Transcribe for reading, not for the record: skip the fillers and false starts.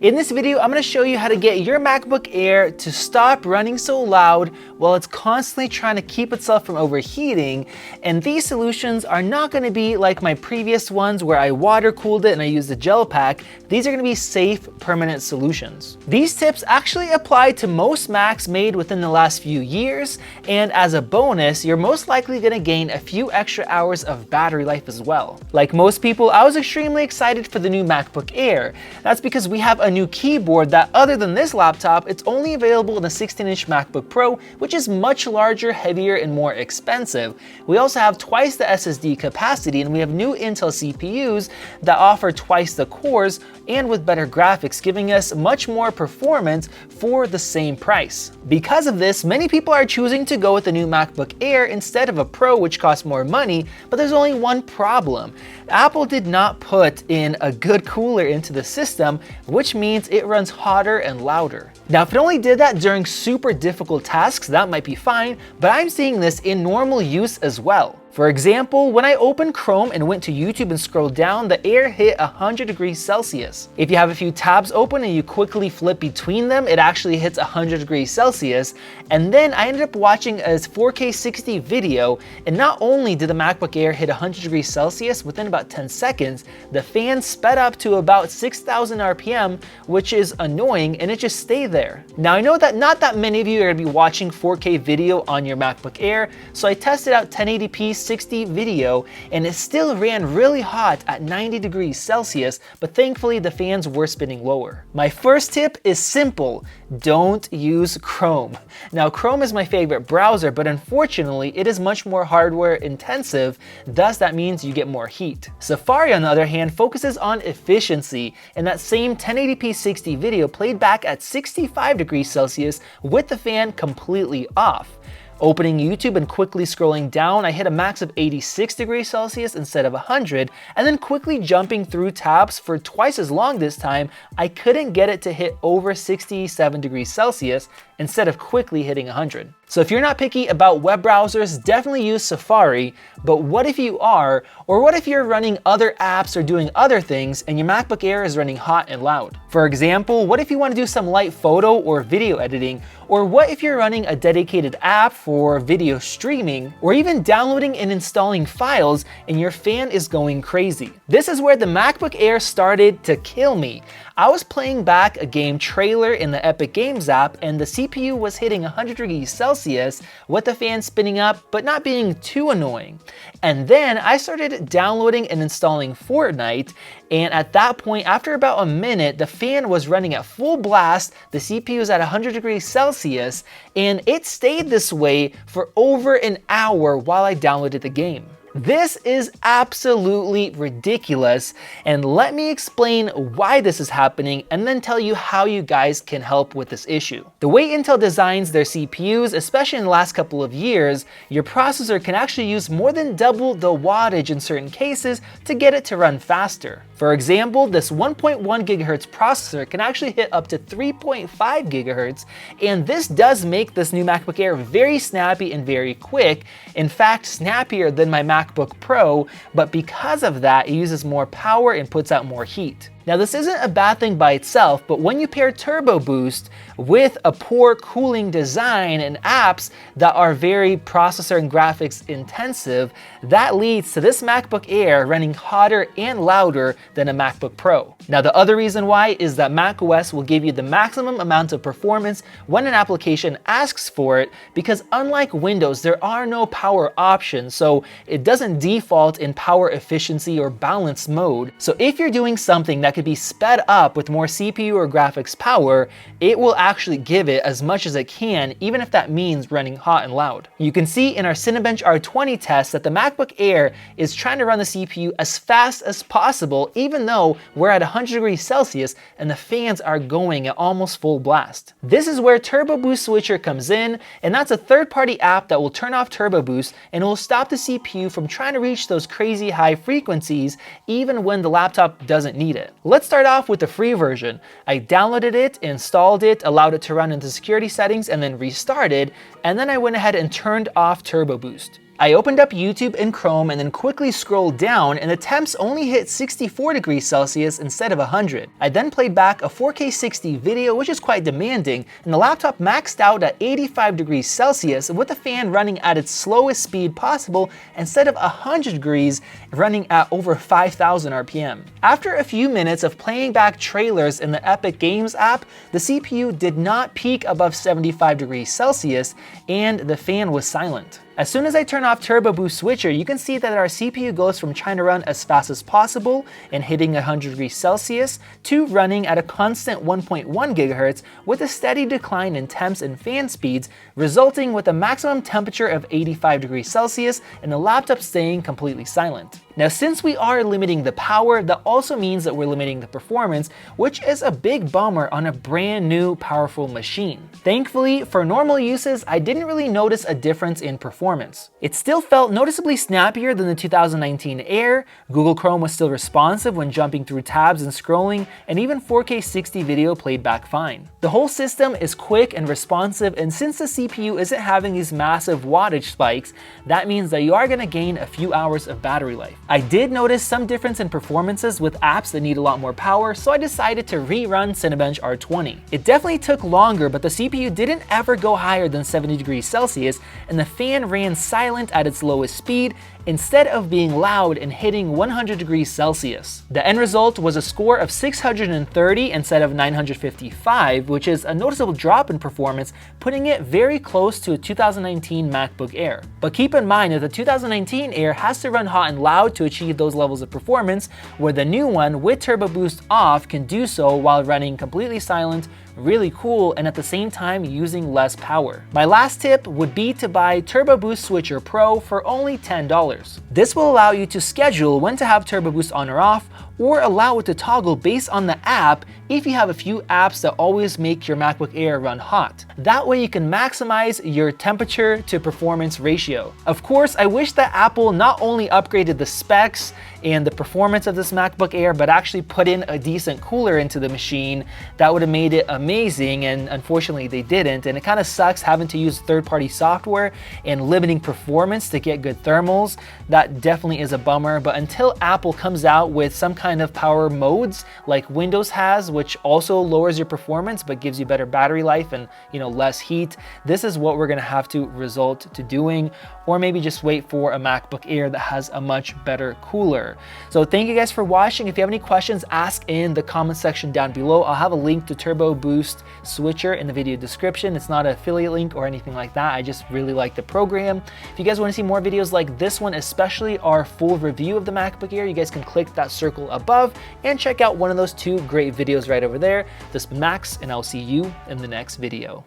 In this video, I'm going to show you how to get your MacBook Air to stop running so loud while it's constantly trying to keep itself from overheating. And these solutions are not going to be like my previous ones where I water cooled it and I used a gel pack. These are going to be safe, permanent solutions. These tips actually apply to most Macs made within the last few years. And as a bonus, you're most likely going to gain a few extra hours of battery life as well. Like most people, I was extremely excited for the new MacBook Air. That's because we have a new keyboard that, other than this laptop, it's only available in the 16-inch MacBook Pro, which is much larger, heavier, and more expensive. We also have twice the SSD capacity, and we have new Intel CPUs that offer twice the cores and with better graphics, giving us much more performance for the same price. Because of this, many people are choosing to go with the new MacBook Air instead of a Pro, which costs more money, but there's only one problem. Apple did not put in a good cooler into the system, which means it runs hotter and louder. Now, if it only did that during super difficult tasks, that might be fine, but I'm seeing this in normal use as well. For example, when I opened Chrome and went to YouTube and scrolled down, the Air hit 100 degrees Celsius. If you have a few tabs open and you quickly flip between them, it actually hits 100 degrees Celsius. And then I ended up watching a 4K 60 video, and not only did the MacBook Air hit 100 degrees Celsius within about 10 seconds, the fan sped up to about 6,000 RPM, which is annoying, and it just stayed there. Now, I know that not that many of you are going to be watching 4K video on your MacBook Air, so I tested out 1080p 60 video, and it still ran really hot at 90 degrees Celsius, but thankfully the fans were spinning lower. My first tip is simple: don't use Chrome. Now, Chrome is my favorite browser, but unfortunately it is much more hardware intensive, thus that means you get more heat. Safari, on the other hand, focuses on efficiency, and that same 1080p 60 video played back at 65 degrees Celsius with the fan completely off. Opening YouTube and quickly scrolling down, I hit a max of 86 degrees Celsius instead of 100, and then quickly jumping through tabs for twice as long this time, I couldn't get it to hit over 67 degrees Celsius instead of quickly hitting 100. So if you're not picky about web browsers, definitely use Safari, but what if you are, or what if you're running other apps or doing other things and your MacBook Air is running hot and loud? For example, what if you want to do some light photo or video editing, or what if you're running a dedicated app for video streaming, or even downloading and installing files and your fan is going crazy? This is where the MacBook Air started to kill me. I was playing back a game trailer in the Epic Games app, and the CPU was hitting 100 degrees Celsius with the fan spinning up, but not being too annoying. And then I started downloading and installing Fortnite, and at that point, after about a minute, the fan was running at full blast, the CPU was at 100 degrees Celsius, and it stayed this way for over an hour while I downloaded the game. This is absolutely ridiculous, and let me explain why this is happening and then tell you how you guys can help with this issue. The way Intel designs their CPUs, especially in the last couple of years, your processor can actually use more than double the wattage in certain cases to get it to run faster. For example, this 1.1 gigahertz processor can actually hit up to 3.5 gigahertz, and this does make this new MacBook Air very snappy and very quick. In fact, snappier than my MacBook Pro, but because of that, it uses more power and puts out more heat. Now, this isn't a bad thing by itself, but when you pair Turbo Boost with a poor cooling design and apps that are very processor and graphics intensive, that leads to this MacBook Air running hotter and louder than a MacBook Pro. Now, the other reason why is that macOS will give you the maximum amount of performance when an application asks for it, because unlike Windows, there are no power options, so it doesn't default in power efficiency or balance mode. So if you're doing something that could be sped up with more CPU or graphics power, it will actually give it as much as it can, even if that means running hot and loud. You can see in our Cinebench R20 test that the MacBook Air is trying to run the CPU as fast as possible, even though we're at 100 degrees Celsius and the fans are going at almost full blast. This is where Turbo Boost Switcher comes in, and that's a third-party app that will turn off Turbo Boost and it will stop the CPU from trying to reach those crazy high frequencies even when the laptop doesn't need it. Let's start off with the free version. I downloaded it, installed it, allowed it to run into security settings, and then restarted, and then I went ahead and turned off Turbo Boost. I opened up YouTube and Chrome and then quickly scrolled down, and the temps only hit 64 degrees Celsius instead of 100. I then played back a 4K 60 video, which is quite demanding, and the laptop maxed out at 85 degrees Celsius with the fan running at its slowest speed possible instead of 100 degrees, running at over 5,000 RPM. After a few minutes of playing back trailers in the Epic Games app, the CPU did not peak above 75 degrees Celsius, and the fan was silent. As soon as I turn off Turbo Boost Switcher, you can see that our CPU goes from trying to run as fast as possible and hitting 100 degrees Celsius to running at a constant 1.1 GHz with a steady decline in temps and fan speeds, resulting with a maximum temperature of 85 degrees Celsius and the laptop staying completely silent. Now, since we are limiting the power, that also means that we're limiting the performance, which is a big bummer on a brand new powerful machine. Thankfully, for normal uses, I didn't really notice a difference in performance. It still felt noticeably snappier than the 2019 Air, Google Chrome was still responsive when jumping through tabs and scrolling, and even 4K 60 video played back fine. The whole system is quick and responsive, and since the CPU isn't having these massive wattage spikes, that means that you are going to gain a few hours of battery life. I did notice some difference in performances with apps that need a lot more power, so I decided to rerun Cinebench R20. It definitely took longer, but the CPU didn't ever go higher than 70 degrees Celsius, and the fan ran silent at its lowest speed instead of being loud and hitting 100 degrees Celsius. The end result was a score of 630 instead of 955, which is a noticeable drop in performance, putting it very close to a 2019 MacBook Air. But keep in mind that the 2019 Air has to run hot and loud to achieve those levels of performance, where the new one with Turbo Boost off can do so while running completely silent, really cool, and at the same time using less power. My last tip would be to buy Turbo Boost Switcher Pro for only $10. This will allow you to schedule when to have Turbo Boost on or off, or allow it to toggle based on the app if you have a few apps that always make your MacBook Air run hot. That way you can maximize your temperature to performance ratio. Of course, I wish that Apple not only upgraded the specs and the performance of this MacBook Air, but actually put in a decent cooler into the machine. That would have made it amazing, and unfortunately they didn't, and it kind of sucks having to use third-party software and limiting performance to get good thermals. That definitely is a bummer, but until Apple comes out with some kind of power modes like Windows has, which also lowers your performance but gives you better battery life and less heat, this is what we're gonna have to resort to doing, or maybe just wait for a MacBook Air that has a much better cooler. So thank you guys for watching. If you have any questions, ask in the comment section down below. I'll have a link to Turbo Boost Switcher in the video description. It's not an affiliate link or anything like that. I just really like the program. If you guys want to see more videos like this one, especially our full review of the MacBook Air, you guys can click that circle above and check out one of those two great videos right over there. This is Max, and I'll see you in the next video.